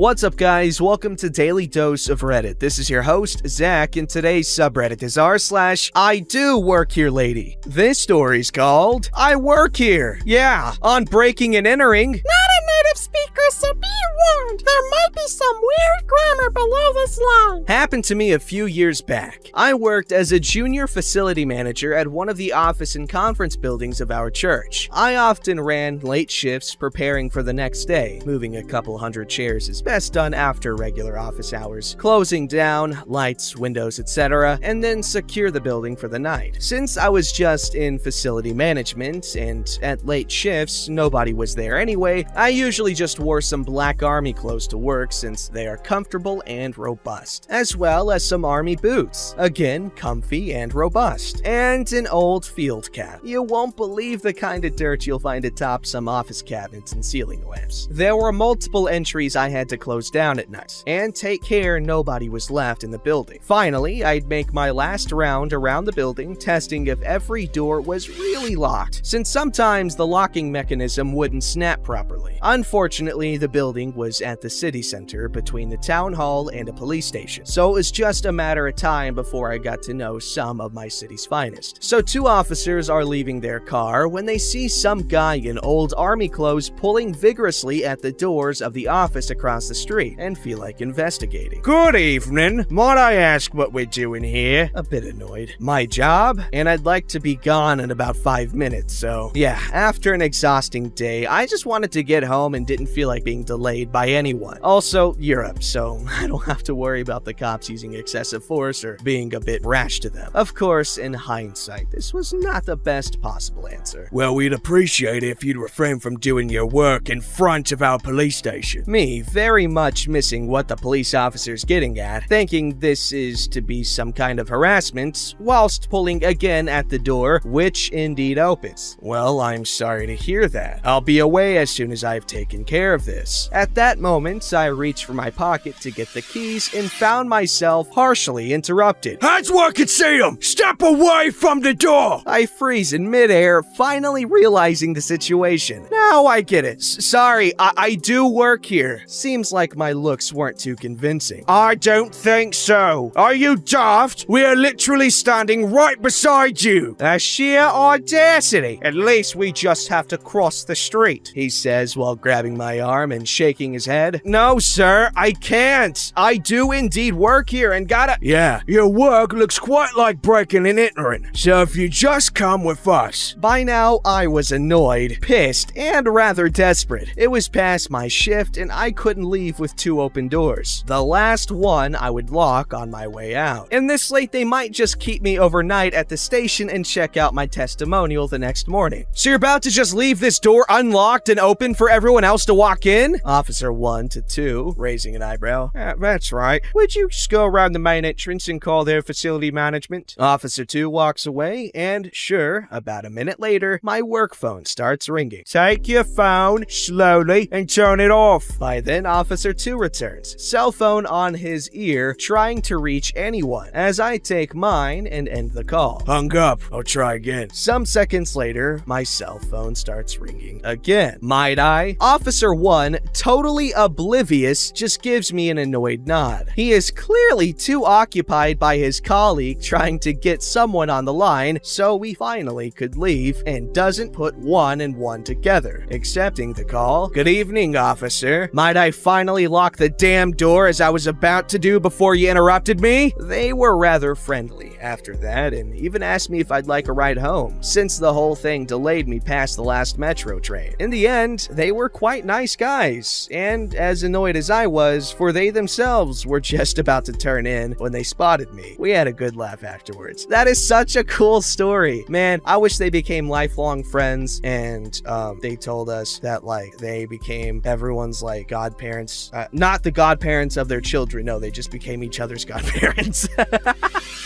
What's up, guys? Welcome to Daily Dose of Reddit. This is your host, Zach, and today's subreddit is r/IDoWorkHereLady. This story's called I Work Here. Yeah, on breaking and entering. Not a native speaker, so be warned. There might be some weird grammar below this line. Happened to me a few years back. I worked as a junior facility manager at one of the office and conference buildings of our church. I often ran late shifts preparing for the next day. Moving a couple hundred chairs is best done after regular office hours, closing down lights, windows, etc., and then secure the building for the night. Since I was just in facility management and at late shifts nobody was there anyway, I usually just wore some black army clothes to work since they are comfortable and robust, as well as some army boots, again comfy and robust, and an old field cap. You won't believe the kind of dirt you'll find atop some office cabinets and ceiling lamps. There were multiple entries I had to close down at night, and take care nobody was left in the building. Finally, I'd make my last round around the building, testing if every door was really locked, since sometimes the locking mechanism wouldn't snap properly. Unfortunately, the building was at the city center between the town hall and a police station, so it was just a matter of time before I got to know some of my city's finest. So two officers are leaving their car when they see some guy in old army clothes pulling vigorously at the doors of the office across the street and feel like investigating. Good evening. Might I ask what we're doing here? A bit annoyed. My job? And I'd like to be gone in about 5 minutes, so yeah, after an exhausting day, I just wanted to get home and didn't feel like being delayed by anyone. Also, Europe, so I don't have to worry about the cops using excessive force or being a bit rash to them. Of course, in hindsight, this was not the best possible answer. Well, we'd appreciate it if you'd refrain from doing your work in front of our police station. Me, very much missing what the police officer's getting at, thinking this is to be some kind of harassment, whilst pulling again at the door, which indeed opens. Well, I'm sorry to hear that. I'll be away as soon as I've taken care of this. At that moment, I reached for my pocket to get the keys and found myself harshly interrupted. Hands where I can see them! Step away from the door! I freeze in midair, finally realizing the situation. Now I get it. Sorry, I do work here. Seems like my looks weren't too convincing. I don't think so. Are you daft? We are literally standing right beside you. A sheer audacity. At least we just have to cross the street, he says while grabbing my arm and shaking his head. No, sir, I can't. I do indeed work here and gotta— Yeah, your work looks quite like breaking and entering. So if you just come with us. By now, I was annoyed, pissed, and rather desperate. It was past my shift and I couldn't leave with two open doors. The last one I would lock on my way out. And this late, they might just keep me overnight at the station and check out my testimonial the next morning. So you're about to just leave this door unlocked and open for everyone else to walk in? Officer 1 to 2, raising an eyebrow. That's right. Would you just go around the main entrance and call their facility management? Officer 2 walks away, and sure, about a minute later, my work phone starts ringing. Take your phone slowly and turn it off. By then, Officer 2 returns, cell phone on his ear, trying to reach anyone, as I take mine and end the call. Hung up. I'll try again. Some seconds later, my cell phone starts ringing again. Might I? Officer 1, totally oblivious, just gives me an annoyed nod. He is clearly too occupied by his colleague trying to get someone on the line, so we finally could leave, and doesn't put one and one together. Accepting the call. Good evening, officer. Might I finally lock the damn door as I was about to do before you interrupted me? They were rather friendly after that, and even asked me if I'd like a ride home, since the whole thing delayed me past the last metro train. In the end, they were quite nice guys, and as annoyed as I was, for they themselves were just about to turn in when they spotted me. We had a good laugh afterwards. That is such a cool story. Man, I wish they became lifelong friends, and they told us that, like, they became everyone's, like, godparents. Not the godparents of their children, no, they just became each other's godparents.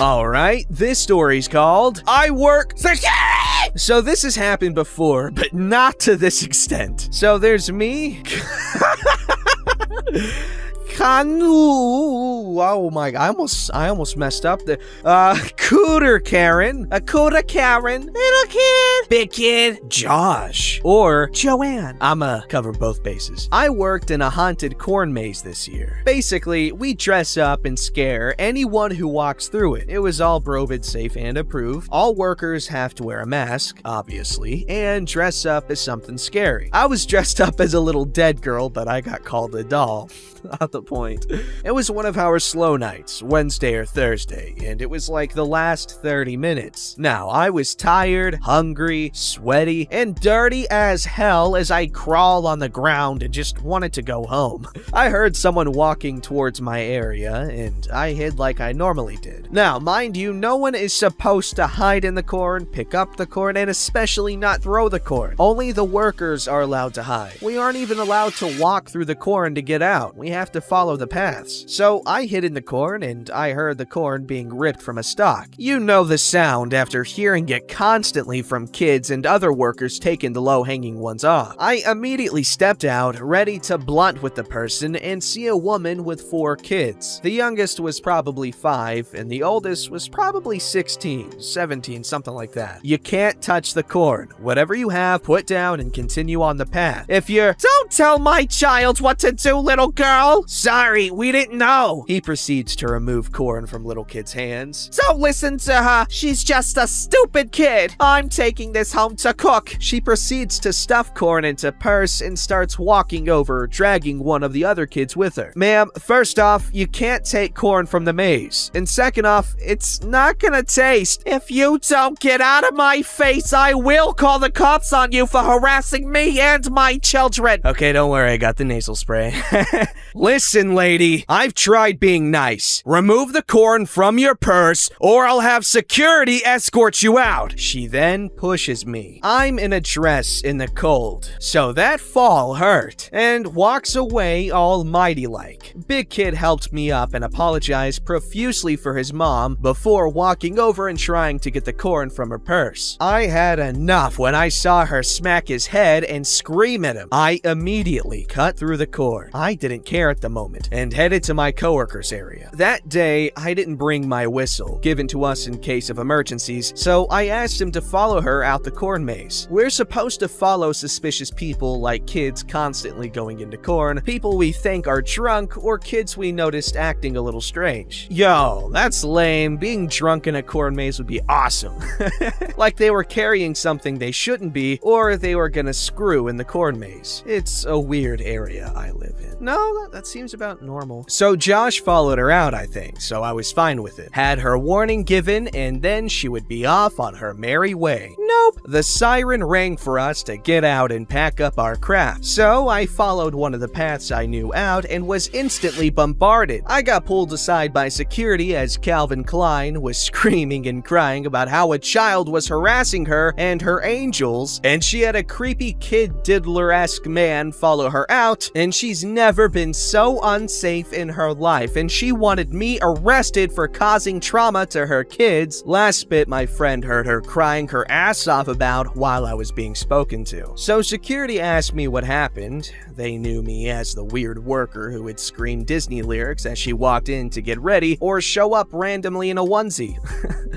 Alright, this story's called I Work Security! So this has happened before, but not to this extent. So there's me Oh my, I almost messed up there. Cooter Karen. A Cooter Karen. Little kid. Big kid. Josh. Or Joanne. I'ma cover both bases. I worked in a haunted corn maze this year. Basically, we dress up and scare anyone who walks through it. It was all Brovid safe and approved. All workers have to wear a mask, obviously, and dress up as something scary. I was dressed up as a little dead girl, but I got called a doll. Not the point. It was one of our slow nights, Wednesday or Thursday, and it was like the last 30 minutes. Now, I was tired, hungry, sweaty, and dirty as hell as I crawled on the ground and just wanted to go home. I heard someone walking towards my area, and I hid like I normally did. Now, mind you, no one is supposed to hide in the corn, pick up the corn, and especially not throw the corn. Only the workers are allowed to hide. We aren't even allowed to walk through the corn to get out. We have to follow the paths. So I hid in the corn, and I heard the corn being ripped from a stalk. You know the sound after hearing it constantly from kids and other workers taking the low-hanging ones off. I immediately stepped out, ready to blunt with the person, and see a woman with 4 kids. The youngest was probably 5, and the oldest was probably 16, 17, something like that. You can't touch the corn. Whatever you have, put down and continue on the path. If you're, "Don't tell my child what to do, little girl. Sorry, we didn't know." He proceeds to remove corn from little kid's hands. "Don't listen to her. She's just a stupid kid. I'm taking this home to cook." She proceeds to stuff corn into purse and starts walking over, dragging one of the other kids with her. "Ma'am, first off, you can't take corn from the maze. And second off, it's not gonna taste. If you don't get out of my face, I will call the cops on you for harassing me and my children." Okay, don't worry, I got the nasal spray. "Listen, lady, I've tried being nice. Remove the corn from your purse, or I'll have security escort you out." She then pushes me. I'm in a dress in the cold, so that fall hurt, and walks away all mighty-like. Big kid helped me up and apologized profusely for his mom before walking over and trying to get the corn from her purse. I had enough when I saw her smack his head and scream at him. I immediately cut through the corn. I didn't care at the moment and headed to my coworker's area. That day, I didn't bring my whistle, given to us in case of emergencies, so I asked him to follow her out the corn maze. We're supposed to follow suspicious people like kids constantly going into corn, people we think are drunk, or kids we noticed acting a little strange. Yo, that's lame. Being drunk in a corn maze would be awesome. Like they were carrying something they shouldn't be, or they were gonna screw in the corn maze. It's a weird area I live in. No, that seems about normal. So Josh followed her out, I think, so I was fine with it. Had her warning given, and then she would be off on her merry way. Nope. The siren rang for us to get out and pack up our crap. So I followed one of the paths I knew out and was instantly bombarded. I got pulled aside by security as Calvin Klein was screaming and crying about how a child was harassing her and her angels, and she had a creepy kid diddler-esque man follow her out, and she's never been so unsafe in her life, and she wanted me arrested for causing trauma to her kids. Last bit my friend heard her crying her ass off about while I was being spoken to. So security asked me what happened. They knew me as the weird worker who would scream Disney lyrics as she walked in to get ready or show up randomly in a onesie,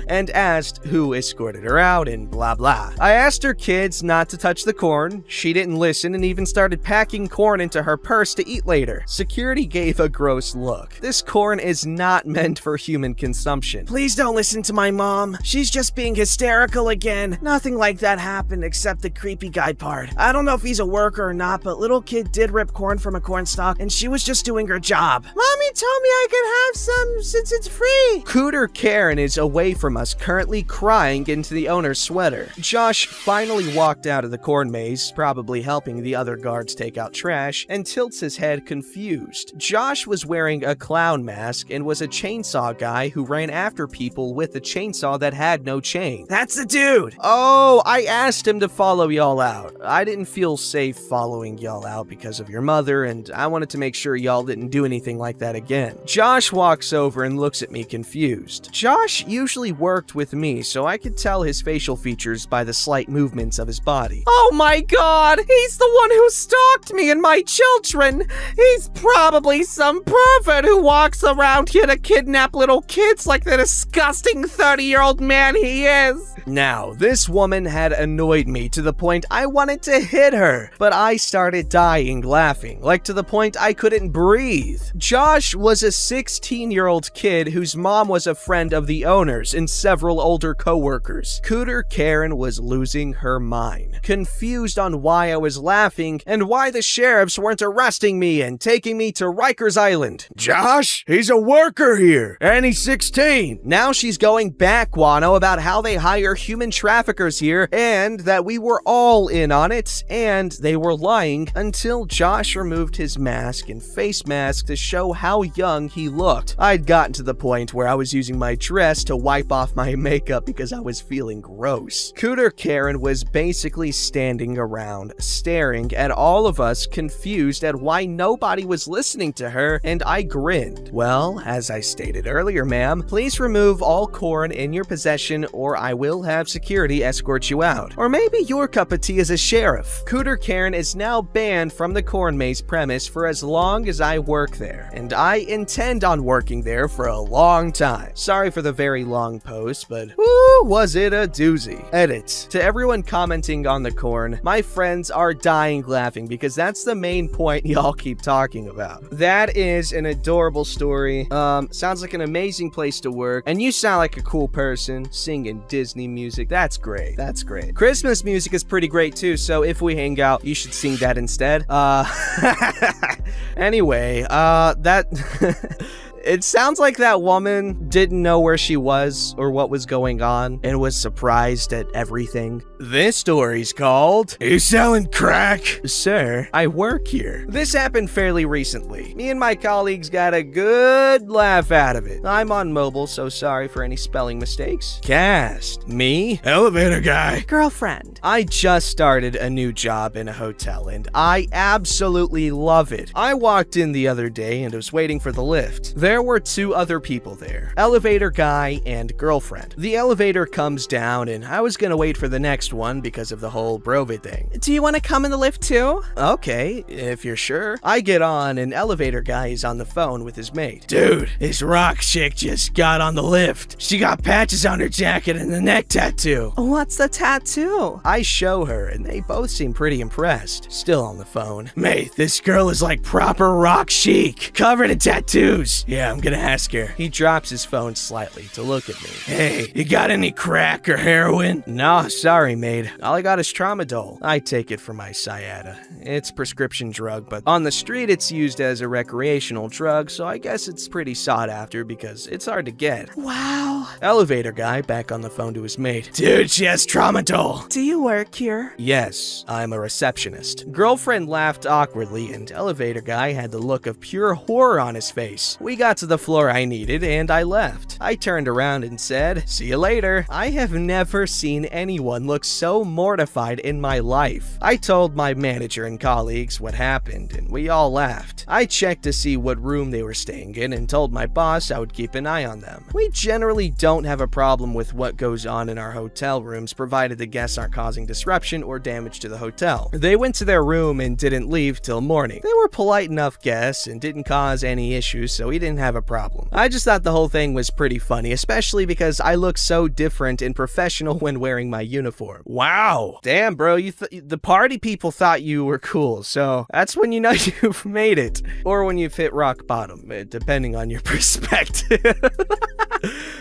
and asked who escorted her out and blah blah. I asked her kids not to touch the corn. She didn't listen and even started packing corn into her purse to eat later. Security gave a gross look. This corn is not meant for human consumption. Please don't listen to my mom. She's just being hysterical again. Nothing like that happened except the creepy guy part. I don't know if he's a worker or not, but little kid did rip corn from a corn stalk and she was just doing her job. Mommy told me I could have some since it's free. Cooter Karen is away from us, currently crying into the owner's sweater. Josh finally walked out of the corn maze, probably helping the other guards take out trash, and tilts his head confused. Josh was wearing a clown mask and was a chainsaw guy who ran after people with a chainsaw that had no chain. That's the dude! Oh, I asked him to follow y'all out. I didn't feel safe following y'all out because of your mother, and I wanted to make sure y'all didn't do anything like that again. Josh walks over and looks at me confused. Josh usually worked with me, so I could tell his facial features by the slight movements of his body. Oh my god! He's the one who stalked me and my children! He's probably some pervert who walks around here to kidnap little kids like the disgusting 30-year-old man he is. Now, this woman had annoyed me to the point I wanted to hit her, but I started dying laughing, like to the point I couldn't breathe. Josh was a 16-year-old kid whose mom was a friend of the owners and several older co-workers. Cooter Karen was losing her mind, confused on why I was laughing and why the sheriffs weren't arresting me and taking me to Rikers Island. Josh, he's a worker here, and he's 16. Now she's going back, Wano, about how they hire human traffickers here and that we were all in on it, and they were lying until Josh removed his mask and face mask to show how young he looked. I'd gotten to the point where I was using my dress to wipe off my makeup because I was feeling gross. Cooter Karen was basically standing around, staring at all of us, confused at why nobody was listening to her, and I grinned. Well, as I stated earlier, ma'am, please remove all corn in your possession or I will have security escort you out. Or maybe your cup of tea is a sheriff. Cooter Karen is now banned from the corn maze premise for as long as I work there, and I intend on working there for a long time. Sorry for the very long post, but whoo, was it a doozy. Edit. To everyone commenting on the corn, my friends are dying laughing because that's the main point y'all keep talking about. That is an adorable story. Sounds like an amazing place to work, and you sound like a cool person singing Disney music. That's great. That's great. Christmas music is pretty great too, so if we hang out, you should sing that instead. Anyway, it sounds like that woman didn't know where she was or what was going on and was surprised at everything. This story's called, You selling crack? Sir, I work here. This happened fairly recently. Me and my colleagues got a good laugh out of it. I'm on mobile, so sorry for any spelling mistakes. Cast. Me? Elevator guy. Girlfriend. I just started a new job in a hotel and I absolutely love it. I walked in the other day and was waiting for the lift. There were two other people there, elevator guy and girlfriend. The elevator comes down and I was gonna wait for the next one because of the whole Brovid thing. Do you want to come in the lift too? Okay, if you're sure. I get on and elevator guy is on the phone with his mate. Dude, this rock chick just got on the lift. She got patches on her jacket and a neck tattoo. What's the tattoo? I show her and they both seem pretty impressed. Still on the phone. Mate, this girl is like proper rock chic, covered in tattoos. Yeah, I'm gonna ask her. He drops his phone slightly to look at me. Hey, you got any crack or heroin? No, sorry, mate. All I got is tramadol. I take it for my sciatica. It's prescription drug, but on the street it's used as a recreational drug, so I guess it's pretty sought after because it's hard to get. Wow. Elevator guy back on the phone to his mate. Dude, she has tramadol. Do you work here? Yes, I'm a receptionist. Girlfriend laughed awkwardly and elevator guy had the look of pure horror on his face. We got to the floor I needed and I left. I turned around and said, see you later. I have never seen anyone look so mortified in my life. I told my manager and colleagues what happened and we all laughed. I checked to see what room they were staying in and told my boss I would keep an eye on them. We generally don't have a problem with what goes on in our hotel rooms provided the guests aren't causing disruption or damage to the hotel. They went to their room and didn't leave till morning. They were polite enough guests and didn't cause any issues, so we didn't have a problem. I just thought the whole thing was pretty funny, especially because I look so different and professional when wearing my uniform. Wow. Damn, bro, the party people thought you were cool, so that's when you know you've made it. Or when you've hit rock bottom, depending on your perspective.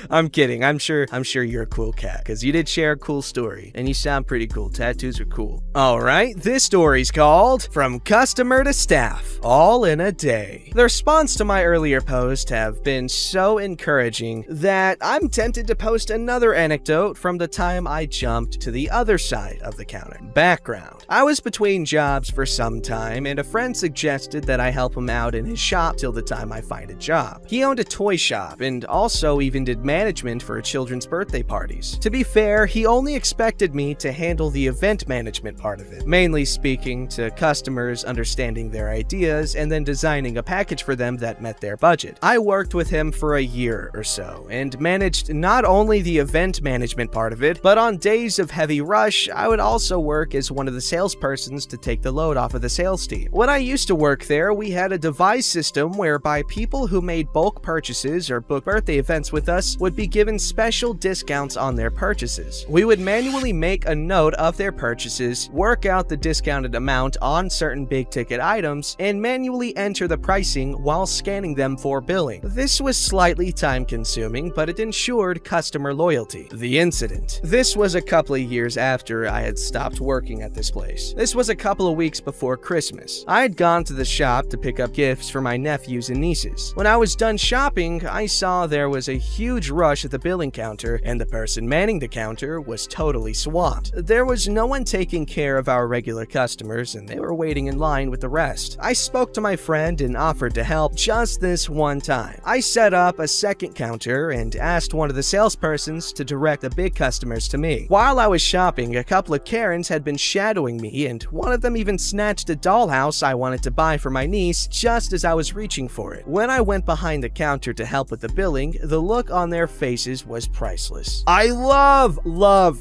I'm kidding. I'm sure you're a cool cat, because you did share a cool story, and you sound pretty cool. Tattoos are cool. Alright, this story's called From Customer to Staff, All in a Day. The response to my earlier post have been so encouraging that I'm tempted to post another anecdote from the time I jumped to the other side of the counter. Background. I was between jobs for some time, and a friend suggested that I help him out in his shop till the time I find a job. He owned a toy shop, and also he even did management for children's birthday parties. To be fair, he only expected me to handle the event management part of it, mainly speaking to customers, understanding their ideas, and then designing a package for them that met their budget. I worked with him for a year or so, and managed not only the event management part of it, but on days of heavy rush, I would also work as one of the salespersons to take the load off of the sales team. When I used to work there, we had a device system whereby people who made bulk purchases or booked birthday events with us would be given special discounts on their purchases. We would manually make a note of their purchases, work out the discounted amount on certain big ticket items, and manually enter the pricing while scanning them for billing. This was slightly time consuming, but it ensured customer loyalty. The incident. This was a couple of years after I had stopped working at this place. This was a couple of weeks before Christmas. I had gone to the shop to pick up gifts for my nephews and nieces. When I was done shopping, I saw there was a huge rush at the billing counter, and the person manning the counter was totally swamped. There was no one taking care of our regular customers, and they were waiting in line with the rest. I spoke to my friend and offered to help just this one time. I set up a second counter and asked one of the salespersons to direct the big customers to me. While I was shopping, a couple of Karens had been shadowing me, and one of them even snatched a dollhouse I wanted to buy for my niece just as I was reaching for it. When I went behind the counter to help with the billing, the look on their faces was priceless. I love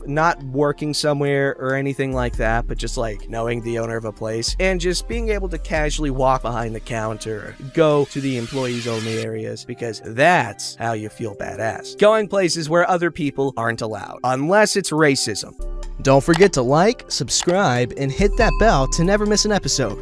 not working somewhere or anything like that, but just like knowing the owner of a place and just being able to casually walk behind the counter, go to the employees only areas, because that's how you feel badass. Going places where other people aren't allowed, unless it's racism. Don't forget to like, subscribe, and hit that bell to never miss an episode.